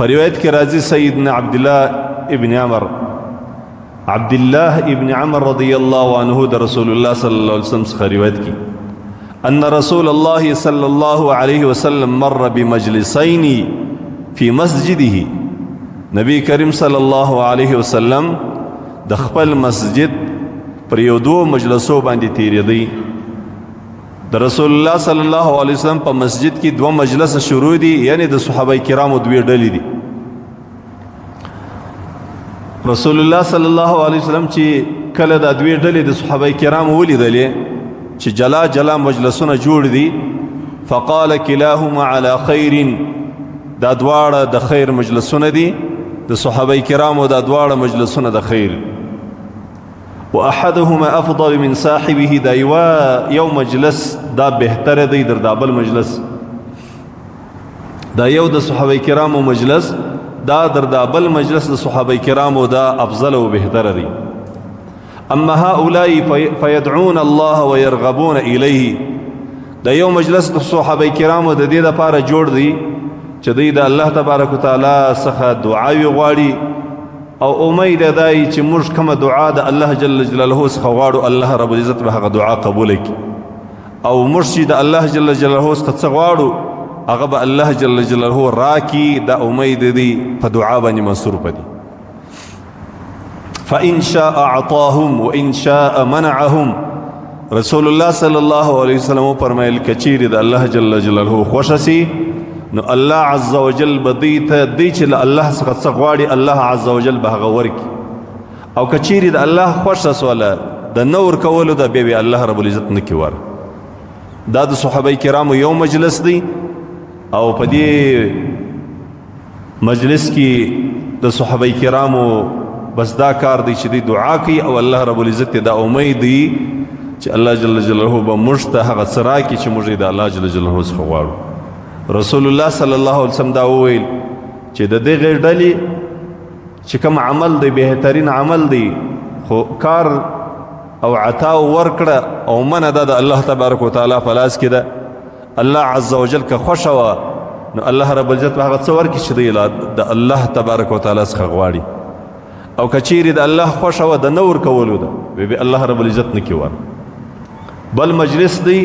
روایت کې راځي سیدنا عبدالله ابن عمر رضی الله عنه د رسول الله صلی الله علیه وسلم څخه روایت کی ان رسول الله صلی الله علیه وسلم مر بمجلسین فی مسجده. نبی کریم صلی الله علیه وسلم د خپل مسجد پر یو دو مجلسو باندې تیریدی. د رسول الله صلی الله علیه وسلم په مسجد کې دو مجلس شروع دي، یعنی د صحابه کرامو دوی ډلې دي. رسول الله صلی الله علیه وسلم چې کله د دوی ډلې د صحابه کرامو ولیدلې چې جلا جلا مجلسونه جوړ دي، فقال كلاهما على خير، دا دواړه د خیر مجلسونه دي، د صحابه کرامو دا دواړه مجلسونه د خیر. واحدهما افضل من صاحبه، دا یو مجلس دا بهتر دی در دا بل مجلس. دا یو د صحابه کرامو مجلس دا در دا بل مجلس د صحابه کرامو دا افضل و بهتر دی. اما هؤلاء فيدعون الله ويرغبون الیه، دا یو مجلس د صحابه کرامو د دې لپاره جوړ دی چې دوی د الله تبارک وتعالى څخه دعاوی غواړي او امید دای چې موږ کومه دعا د الله جل جلاله څخه غواړو الله رب العزت به هغه دعا قبول کړي، او موږ چې د الله جل جلاله څخه څه غواړو هغه به الله جل جلاله راکړي. دا امید دی په دعا باندې منصور پدې. فإن شاء أعطاهم وإن شاء منعهم. رسول الله صلی الله علیه وسلم فرمایل کچیر د الله جل جلاله خوشسي نو الله عز وجل بدیت دی چې الله څخه څه غواړي الله عز وجل به هغه ورکړي، او کچیر د الله خوشس ولا د نور کولو د به الله رب العزت نکي ور. دا د صحابه کرامو یو مجلس دی، او په دې مجلس کې د صحابه کرامو بس دا کار دی چې دی دعا کوي، او الله رب العزت دا امید دی چې الله جل جلاله به موږ ته هغه څه راکړي چې موږ د الله جل جلاله څخه غواړو. رسول الله صلی الله علیه وسلم دا وویل چې د دغه ډلې چې کوم عمل دی بهترین عمل دی، خو کار او عطا ورکړه او منه ده د الله تبارک وتعالى په لاس کې ده. الله عز وجل که خوښه وه نو الله رب العزت به هغه څه ورکړي چې دی د الله تبارک وتعالى څخه غواړي، او که چیرې د الله خوښه وه د نه ورکولو ده به الله رب العزت نکي ور. بل مجلس دی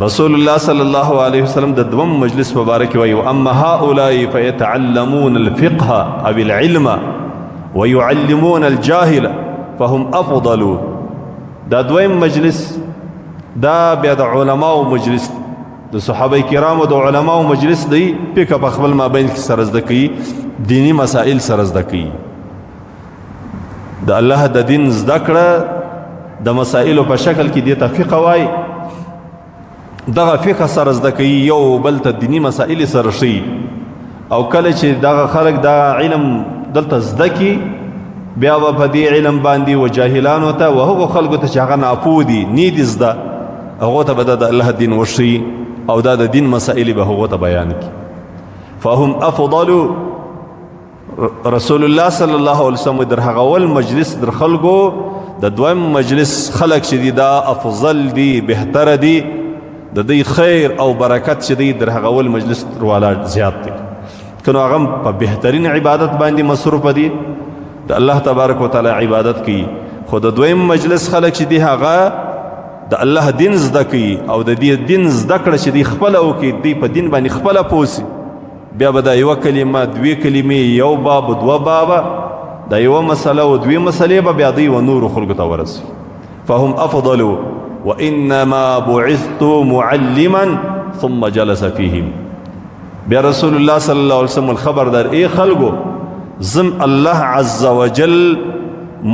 رسول الله صلی الله علیه وسلم د دوم مجلس مبارک وی اما هؤلاء فيتعلمون الفقه او العلم ويعلمون الجاهل فهم افضل. دا دویم مجلس دا بیا د علماء مجلس د صحابه کرامو د علماء مجلس دی، پک په خپل مابین کې سره زده کوي، دینی مسائل سره زده کوي، د الله د دین زده کړه د مسائل په شکل کې دی ته فقه وای. دغه فقه سره زده کوي، یو بل ته دینی مسائل سره شي، او کله چې دغه خلق دا علم دلته زده کی بیا په دې علم باندې و جاهلانو ته و هغو خلقو ته چې هغه ناپوه دي نی دي زده هغو ته به د الله دین وشي او دا د دین مسائل به هغو ته بیان کی. فهم افضل. رسول الله صلی الله علیه وسلم در هغه ول مجلس در خلقو د دویم مجلس خلق چې دي دا افضل دي بهتر دي، د دې خیر او برکت چې دی در هغه ول مجلس والا زیات دي، کنو هغه په بهترین عبادت باندې مصروف دي، د الله تبارک وتعالى عبادت کوي. خو د دویم مجلس خلک چې دی هغه د الله دین زده کوي، او د دې دین زده کړه چې دی خپل او کې دی په دین باندې خپل پوسی، بیا به دا یو کلمه دوی کلمې یو باب دو باب دا یو مسله او دوی مسلې به بیا دی و نور خلق ته ورسي. فهم افضل وانما بعثت معلما ثم جلس فيهم. بیا رسول الله صلی الله علیه وسلم الخبر در ای خلقو زم الله عز وجل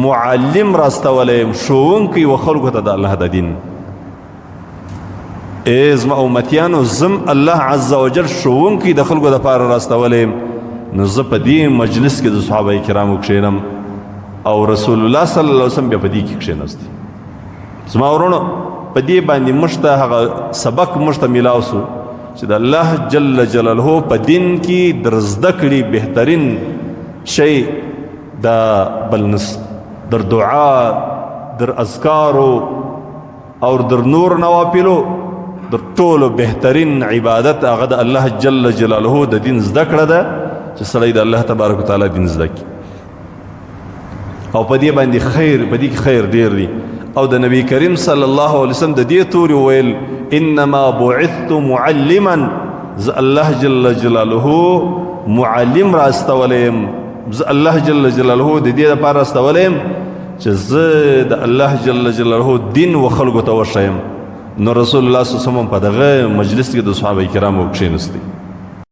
معلم راستولیم شوون کی و خلقو ته د الله د دین. ازم امتیانو زم الله عز وجل شوون کی د خلقو د پاره راستولیم. نو زه په دې مجلس کې د صحابه کرامو کښېنم او رسول الله صلی الله علیه وسلم بیا په دې کې کښېناست. زما ورونو په دې باندې مشته هغه سبق مشته میلاو سو چې د الله جل جلاله په دین کې در زده کړي بهترین شی دا بلنس در دعا در اذکارو او در نور نوافلو د ټولو بهترین عبادت هغه د الله جل جلاله د دین زده کړه ده چې سړی د الله تبارک وتعالی دین زده کړي او په دې باندې خیر په دې کې خیر ډیر دی او د نبی کریم صلی الله علیه وسلم د دې توري ویل انما بعثت معلما ز الله جل جلاله معلم را استولم ز الله جل جلاله د دې لپاره استولم چې زه د الله جل جلاله دین و خلکو ته وښیم نو رسول الله صلی الله علیه وسلم په دغه مجلس کې د صحابه کرامو کښېنستی